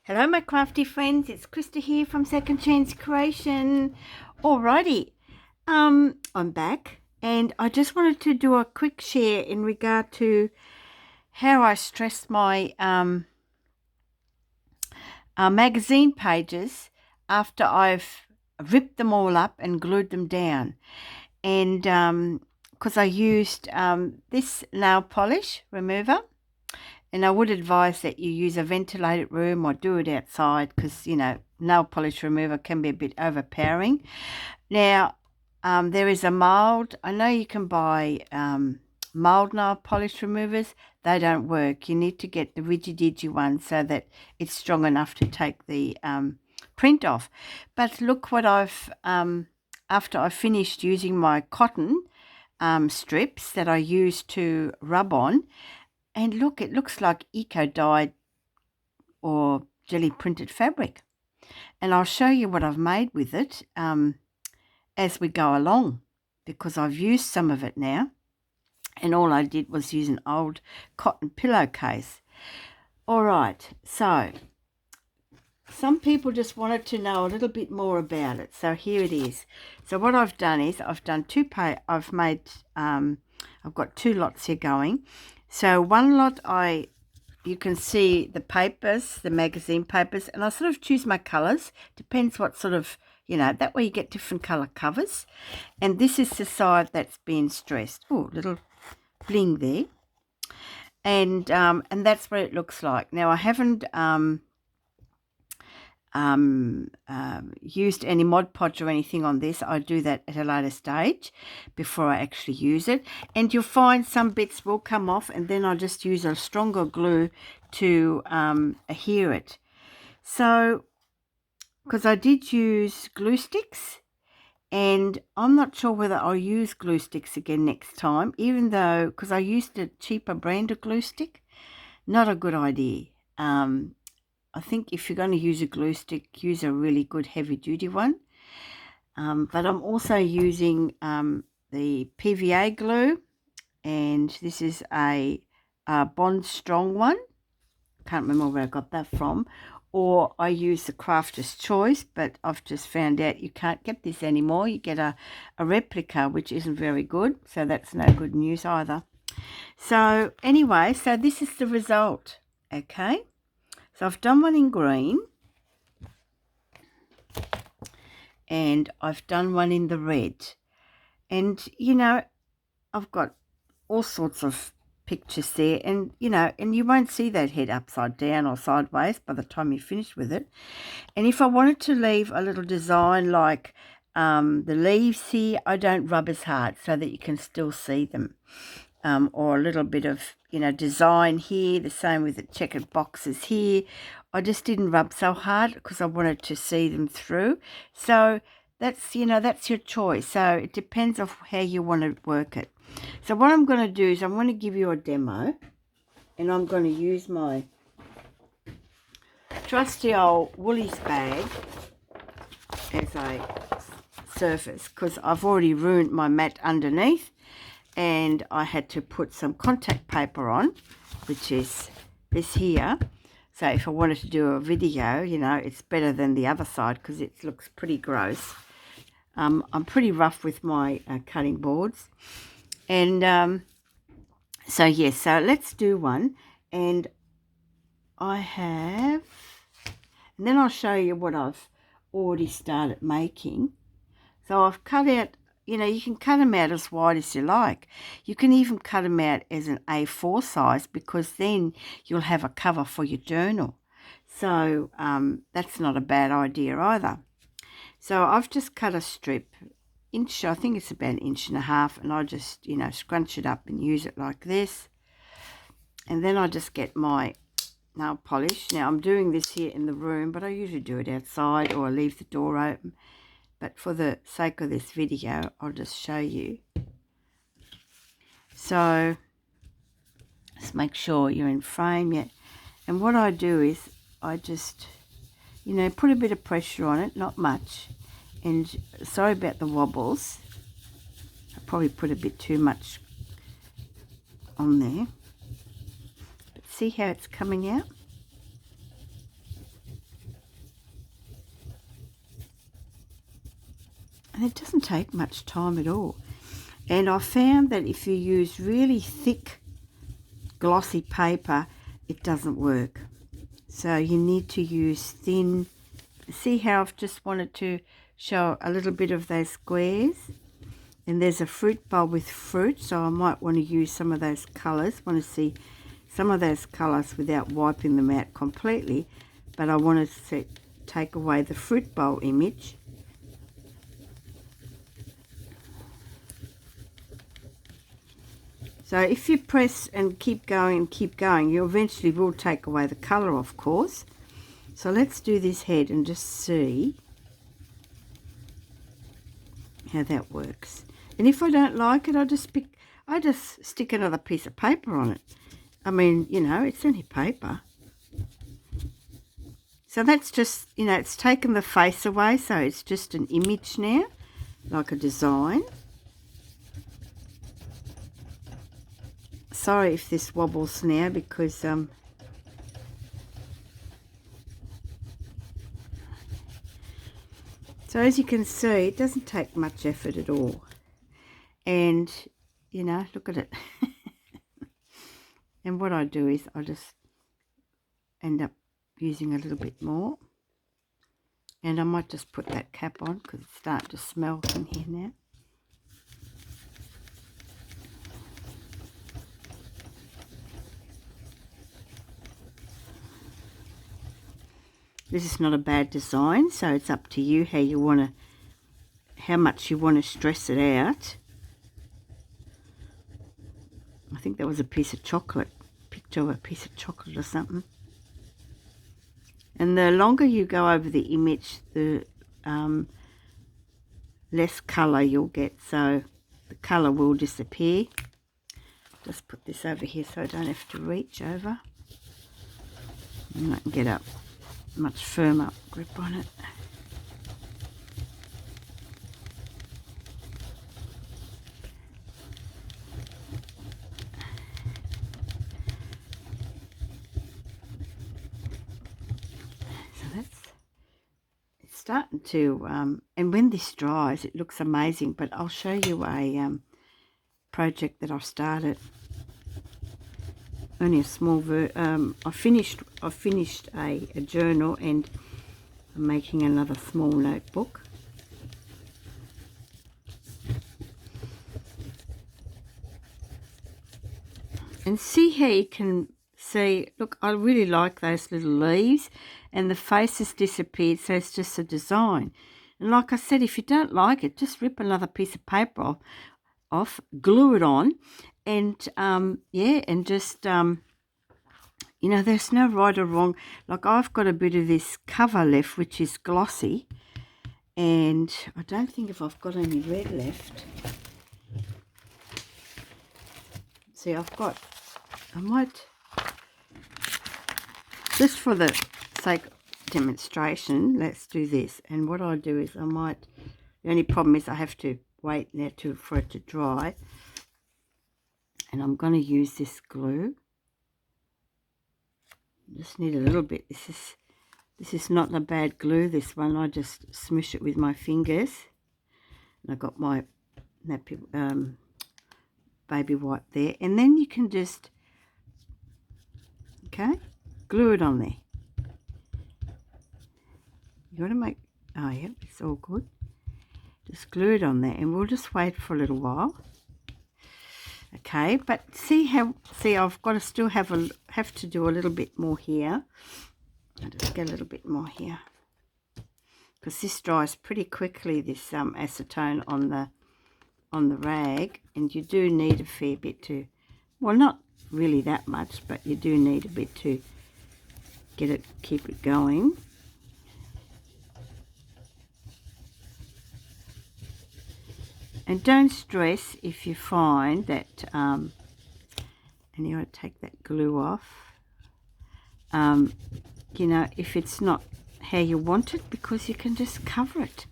Hello my crafty friends, it's Krista here from Second Chance Creation. Alrighty, I'm back and I just wanted to do a quick share in regard to how I stress my magazine pages after I've ripped them all up and glued them down. And because I used this nail polish remover. And I would advise that you use a ventilated room or do it outside because, nail polish remover can be a bit overpowering. Now, there is a mild. I know you can buy mild nail polish removers. They don't work. You need to get the riggy-diggy one so that it's strong enough to take the print off. But look what I've, after I finished using my cotton strips that I used to rub on, and look, it looks like eco-dyed or jelly printed fabric. And I'll show you what I've made with it as we go along, because I've used some of it now. And all I did was use an old cotton pillowcase. All right, so some people just wanted to know a little bit more about it. So here it is. So what I've done is I've got 2 lots here going. So one lot you can see the papers, the magazine papers, and I sort of choose my colours. Depends what sort of, that way you get different colour covers. And this is the side that's been stressed. Oh, little bling there. And that's what it looks like. Now I haven't used any Mod Podge or anything on this. I do that at a later stage before I actually use it, and you'll find some bits will come off, and then I'll just use a stronger glue to adhere it. So because I did use glue sticks, and I'm not sure whether I'll use glue sticks again next time, even though because I used a cheaper brand of glue stick. Not a good idea. I think if you're going to use a glue stick, use a really good heavy-duty one. But I'm also using the PVA glue, and this is a Bond Strong one. Can't remember where I got that from. Or I use the Crafter's Choice, but I've just found out you can't get this anymore. You get a replica, which isn't very good, so that's no good news either. So anyway, so this is the result, okay? So I've done one in green, and I've done one in the red. And, I've got all sorts of pictures there. And, and you won't see that head upside down or sideways by the time you finish with it. And if I wanted to leave a little design like the leaves here, I don't rub as hard so that you can still see them. Or a little bit of, design here, the same with the checkered boxes here. I just didn't rub so hard because I wanted to see them through. So that's, that's your choice. So it depends on how you want to work it. So what I'm going to do is I'm going to give you a demo, and I'm going to use my trusty old Woolies bag as a surface because I've already ruined my mat underneath. And I had to put some contact paper on, which is this here. So if I wanted to do a video, it's better than the other side because it looks pretty gross. I'm pretty rough with my cutting boards. And so yes, so let's do one. And and then I'll show you what I've already started making. So I've cut out, you can cut them out as wide as you like. You can even cut them out as an A4 size because then you'll have a cover for your journal. So that's not a bad idea either. So I've just cut a strip, I think it's about 1.5 inches, and I just, scrunch it up and use it like this. And then I just get my nail polish. Now I'm doing this here in the room, but I usually do it outside or I leave the door open. But for the sake of this video, I'll just show you. So just make sure you're in frame yet. And what I do is I just, put a bit of pressure on it, not much. And sorry about the wobbles. I probably put a bit too much on there. But see how it's coming out? And it doesn't take much time at all. And I found that if you use really thick glossy paper, it doesn't work. So you need to use thin. See how I've just wanted to show a little bit of those squares? And there's a fruit bowl with fruit, so I might want to use some of those colours. Want to see some of those colours without wiping them out completely, but I want to take away the fruit bowl image. So if you press and keep going, you eventually will take away the colour, of course. So let's do this head and just see how that works. And if I don't like it, I just stick another piece of paper on it. I mean, you know, it's only paper. So that's just, you know, it's taken the face away, so it's just an image now, like a design. Sorry if this wobbles now because so as you can see, it doesn't take much effort at all. And, you know, look at it. And what I do is I just end up using a little bit more. And I might just put that cap on because it's starting to smell in here now. This is not a bad design, so it's up to you how much you want to stress it out. I think that was a piece of chocolate, picture of a piece of chocolate or something. And the longer you go over the image, the less colour you'll get, so the colour will disappear. Just put this over here so I don't have to reach over. And I can get a much firmer grip on it. It's starting to, and when this dries, it looks amazing. But I'll show you a project that I've started. Only a small I finished a journal, and I'm making another small notebook. And see how you can see, look, I really like those little leaves, and the face has disappeared, so it's just a design. And like I said, if you don't like it, just rip another piece of paper off, glue it on, and yeah, and just you know, there's no right or wrong. Like I've got a bit of this cover left, which is glossy, and I don't think if I've got any red left. See, I might, just for the sake of demonstration, let's do this. And what I do is the only problem is I have to wait now for it to dry. And I'm going to use this glue. Just need a little bit. This is not a bad glue, this one. I just smush it with my fingers. And I got my nappy baby wipe there. And then you can just, okay, glue it on there. You got to make, oh yeah, it's all good. Just glue it on there, and we'll just wait for a little while. Okay, but see, I've got to still have to do a little bit more here. I'll just get a little bit more here, because this dries pretty quickly, this acetone on the rag, and you do need a fair bit to, well, not really that much, but you do need a bit to keep it going. And don't stress if you find that, and you want to take that glue off, you know, if it's not how you want it, because you can just cover it.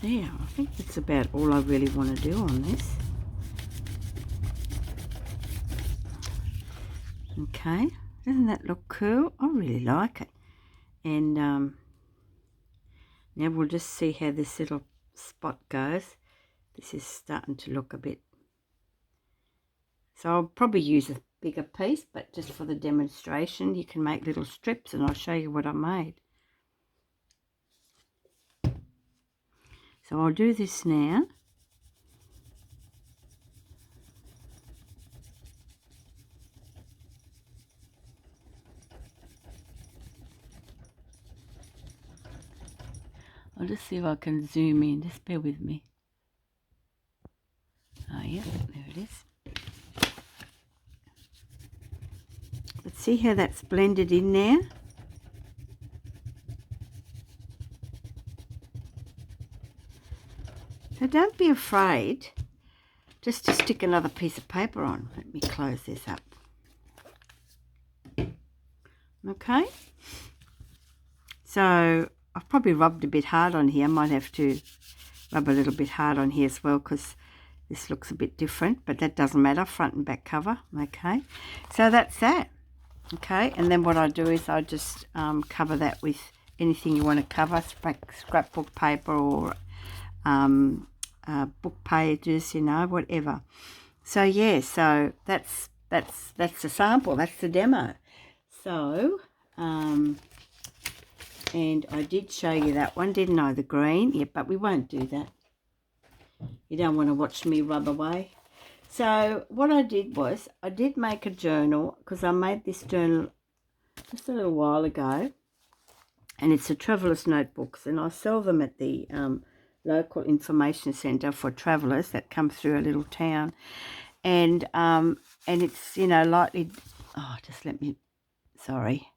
There, I think that's about all I really want to do on this. Okay, doesn't that look cool? I really like it. And now we'll just see how this little spot goes. This is starting to look a bit, so I'll probably use a bigger piece, but just for the demonstration you can make little strips and I'll show you what I made. So I'll do this now. I'll just see if I can zoom in, just bear with me. Oh yeah, there it is. Let's see how that's blended in there. So don't be afraid just to stick another piece of paper on. Let me close this up. Okay, so I've probably rubbed a bit hard on here. I might have to rub a little bit hard on here as well because this looks a bit different, but that doesn't matter, front and back cover. Okay, so that's that. Okay, and then what I do is I just cover that with anything you want to cover, scrapbook paper or book pages, you know, whatever. So yeah, so that's the sample, that's the demo. So and I did show you that one, didn't I, the green? Yeah, but we won't do that. You don't want to watch me rub away. So what I did was I did make a journal, because I made this journal just a little while ago, and it's a traveller's notebooks, and I sell them at the local information centre for travellers that come through a little town, and it's, you know, lightly, oh, just let me, sorry,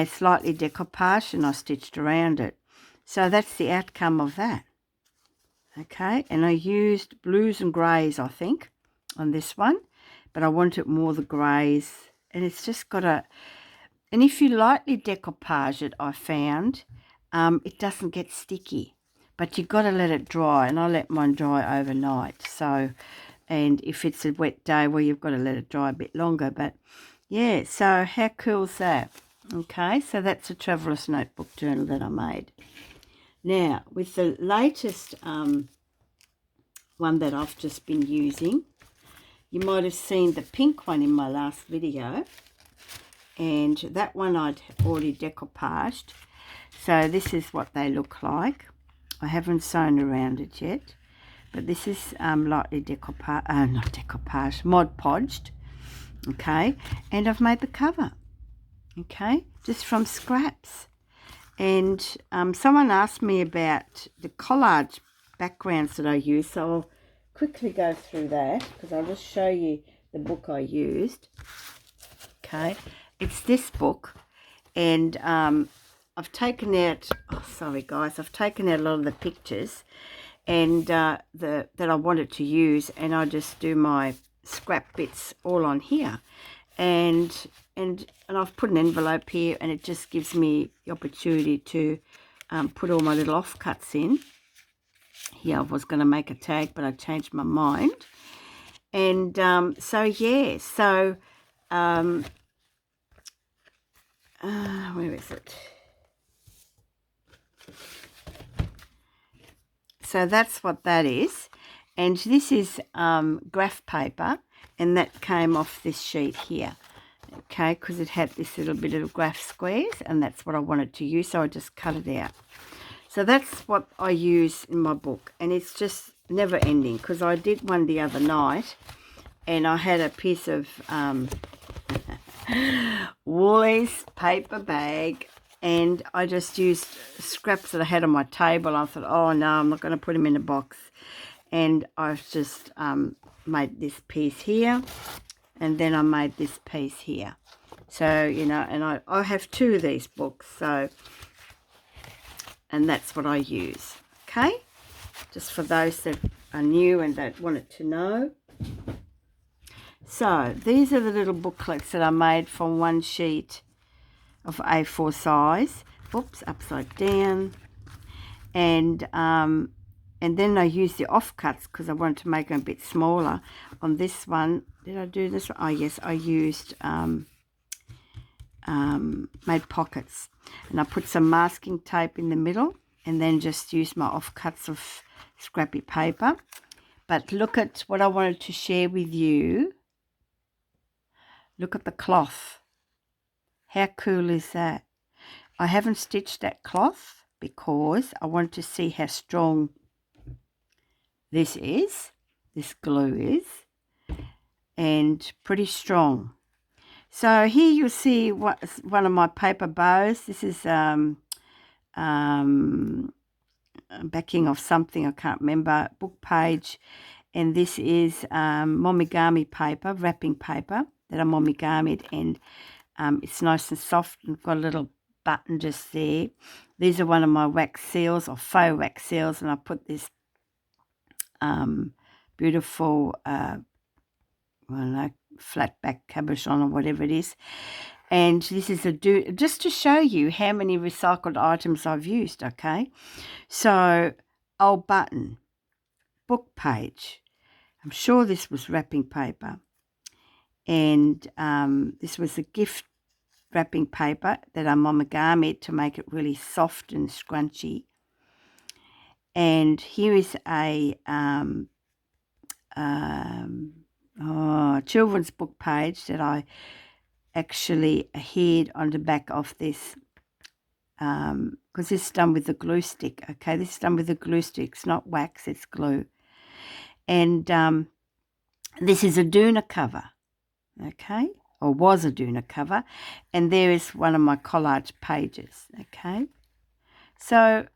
slightly decoupage, and I stitched around it. So that's the outcome of that. Okay, and I used blues and greys, I think, on this one, but I wanted more the greys, and it's just got a, and if you lightly decoupage it, I found it doesn't get sticky, but you've got to let it dry, and I let mine dry overnight. So, and if it's a wet day, well, you've got to let it dry a bit longer. But yeah, so how cool is that? Okay, so that's a traveller's notebook journal that I made. Now, with the latest one that I've just been using, you might have seen the pink one in my last video, and that one I'd already decoupaged. So this is what they look like. I haven't sewn around it yet, but this is lightly Mod Podged. Okay, and I've made the cover, okay, just from scraps. And someone asked me about the collage backgrounds that I use, so I'll quickly go through that, because I'll just show you the book I used. Okay, it's this book, and I've taken out, oh sorry guys, I've taken out a lot of the pictures and that I wanted to use, and I just do my scrap bits all on here, and I've put an envelope here, and it just gives me the opportunity to put all my little offcuts in. Here I was going to make a tag, but I changed my mind. And so yeah, so where is it? So that's what that is, and this is graph paper, and that came off this sheet here. Okay, because it had this little bit of graph squares, and that's what I wanted to use, so I just cut it out. So that's what I use in my book, and it's just never ending, because I did one the other night, and I had a piece of Woolies paper bag, and I just used scraps that I had on my table. I thought, oh no, I'm not going to put them in a box, and I've just made this piece here, and then I made this piece here. So, you know, and I have two of these books, so, and that's what I use. Okay, just for those that are new and that wanted to know. So these are the little booklets that I made from one sheet of A4 size. Oops, upside down. And and then I use the offcuts because I wanted to make them a bit smaller. On this one, did I do this? Oh yes, I used made pockets, and I put some masking tape in the middle, and then just used my offcuts of scrappy paper. But look at what I wanted to share with you. Look at the cloth. How cool is that? I haven't stitched that cloth because I want to see how strong this glue is, and pretty strong. So here you'll see one of my paper bows. This is backing of something, I can't remember, book page, and this is momigami paper, wrapping paper that I momigamied, and it's nice and soft and got a little button just there. These are one of my wax seals, or faux wax seals, and I put this beautiful I don't know, flat back cabochon or whatever it is. And this is just to show you how many recycled items I've used, okay? So, old button, book page. I'm sure this was wrapping paper. And this was a gift wrapping paper that I momigamied to make it really soft and scrunchy. And here is a children's book page that I actually adhered on the back of this, because this is done with the glue stick. Okay, this is done with the glue stick. It's not wax, it's glue. And this is a doona cover, okay, or was a doona cover, and there is one of my collage pages. Okay, so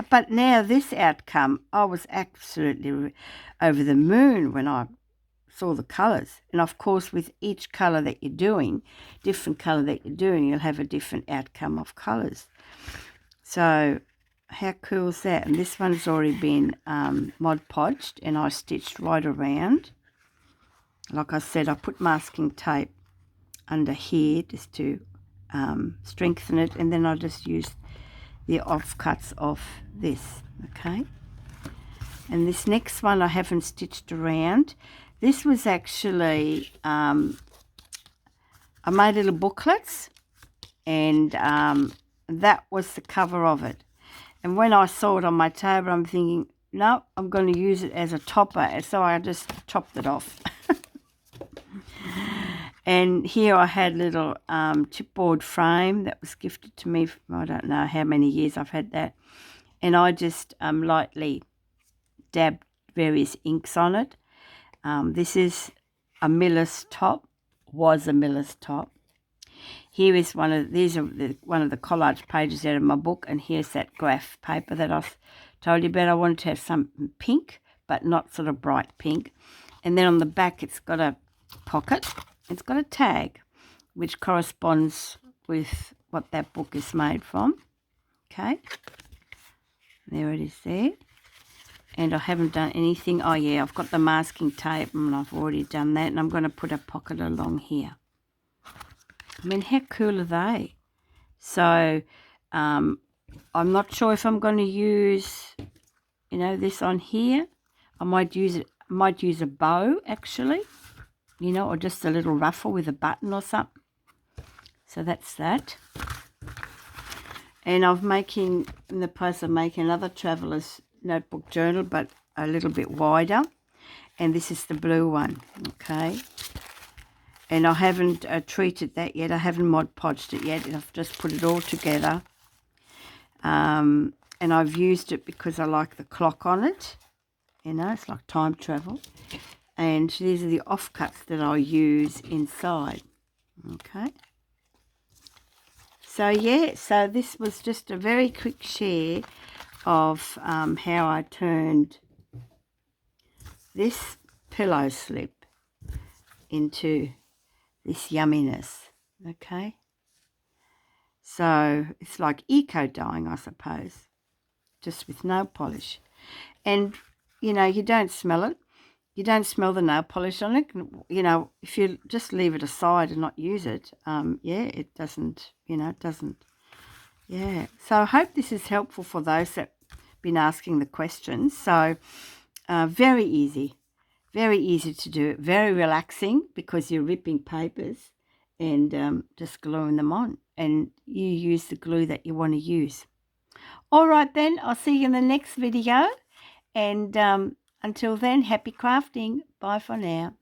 but now this outcome, I was absolutely over the moon when I saw the colours. And of course, with each colour that you're doing, different colour that you're doing, you'll have a different outcome of colours. So how cool is that? And this one's already been Mod Podged, and I stitched right around. Like I said, I put masking tape under here just to strengthen it, and then I just used the offcuts of this, okay? And this next one I haven't stitched around. This was actually, I made little booklets, and that was the cover of it. And when I saw it on my table, I'm thinking, no, I'm going to use it as a topper. And so I just chopped it off. And here I had a little chipboard frame that was gifted to me from, I don't know how many years I've had that. And I just lightly dabbed various inks on it. This is a miller's top, was a miller's top. Here is one of the collage pages out of my book, and here's that graph paper that I've told you about. I wanted to have some pink, but not sort of bright pink. And then on the back, it's got a pocket. It's got a tag, which corresponds with what that book is made from. Okay, there it is there. And I haven't done anything. Oh yeah, I've got the masking tape, and I've already done that, and I'm going to put a pocket along here. I mean, how cool are they? So I'm not sure if I'm going to use, this on here. I might use a bow actually, or just a little ruffle with a button or something. So that's that. And I'm in the process of making another traveller's notebook journal, but a little bit wider. And this is the blue one, okay? And I haven't treated that yet. I haven't Mod Podged it yet. I've just put it all together. And I've used it because I like the clock on it. It's like time travel. And these are the offcuts that I'll use inside. Okay. So, yeah. So this was just a very quick share of how I turned this pillow slip into this yumminess, okay? So it's like eco dyeing, I suppose, just with nail polish. And, you don't smell it. You don't smell the nail polish on it. If you just leave it aside and not use it, it doesn't, it doesn't. Yeah. So I hope this is helpful for those that been asking the questions. So very easy to do, very relaxing because you're ripping papers and just gluing them on, and you use the glue that you want to use. All right then, I'll see you in the next video, and until then, happy crafting. Bye for now.